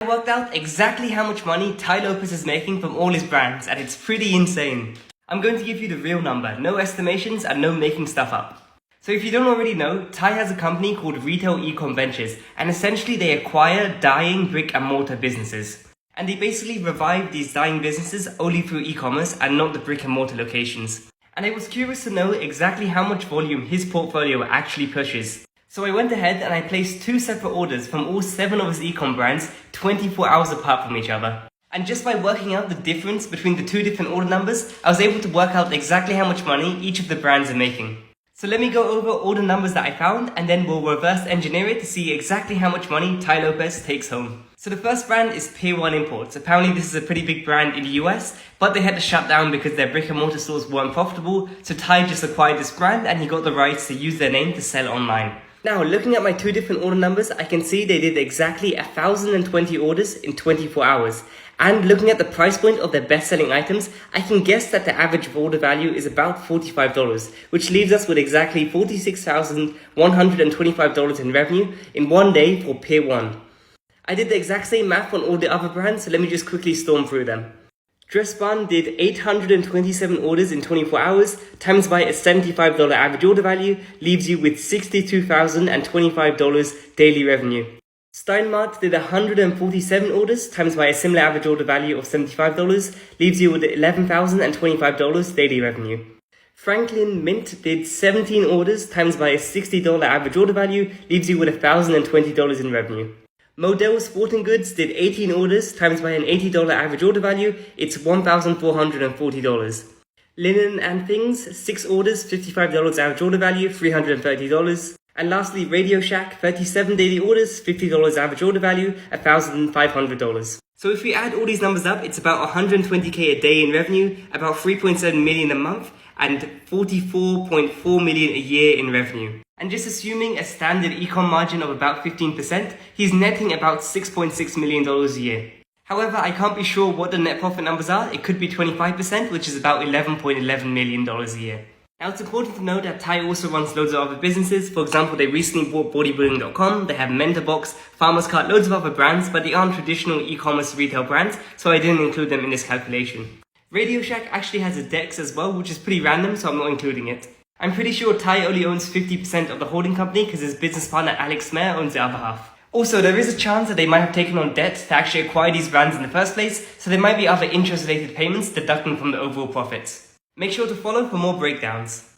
I worked out exactly how much money Tai Lopez is making from all his brands, and it's pretty insane. I'm going to give you the real number, no estimations and no making stuff up. So if you don't already know, Tai has a company called Retail Ecom Ventures, and essentially they acquire dying brick and mortar businesses. And they basically revive these dying businesses only through e-commerce and not the brick and mortar locations. And I was curious to know exactly how much volume his portfolio actually pushes. So I went ahead and I placed 2 separate orders from all 7 of his ecom brands 24 hours apart from each other. And just by working out the difference between the 2 different order numbers, I was able to work out exactly how much money each of the brands are making. So let me go over all the numbers that I found, and then we'll reverse engineer it to see exactly how much money Tai Lopez takes home. So the first brand is Pier 1 Imports. Apparently this is a pretty big brand in the US, but they had to shut down because their brick and mortar stores weren't profitable, so Tai just acquired this brand and he got the rights to use their name to sell online. Now, looking at my 2 different order numbers, I can see they did exactly 1,020 orders in 24 hours. And looking at the price point of their best-selling items, I can guess that the average order value is about $45, which leaves us with exactly $46,125 in revenue in one day for Pier 1. I did the exact same math on all the other brands, so let me just quickly storm through them. Dressbarn did 827 orders in 24 hours, times by a $75 average order value, leaves you with $62,025 daily revenue. Steinmart did 147 orders, times by a similar average order value of $75, leaves you with $11,025 daily revenue. Franklin Mint did 17 orders, times by a $60 average order value, leaves you with $1,020 in revenue. Model Sporting Goods did 18 orders, times by an $80 average order value, it's $1,440. Linen and Things, 6 orders, $55 average order value, $330. And lastly, Radio Shack, 37 daily orders, $50 average order value, $1,500. So if we add all these numbers up, it's about 120k a day in revenue, about 3.7 million a month, and 44.4 million a year in revenue. And just assuming a standard ecom margin of about 15%, he's netting about $6.6 million a year. However, I can't be sure what the net profit numbers are. It could be 25%, which is about $11.11 million a year. Now, it's important to note that Tai also runs loads of other businesses. For example, they recently bought bodybuilding.com, they have Mentorbox, Farmer's Cart, loads of other brands, but they aren't traditional e-commerce retail brands, so I didn't include them in this calculation. Radio Shack actually has a DEX as well, which is pretty random, so I'm not including it. I'm pretty sure Tai only owns 50% of the holding company because his business partner Alex Mayer owns the other half. Also, there is a chance that they might have taken on debt to actually acquire these brands in the first place, so there might be other interest-related payments deducting from the overall profits. Make sure to follow for more breakdowns.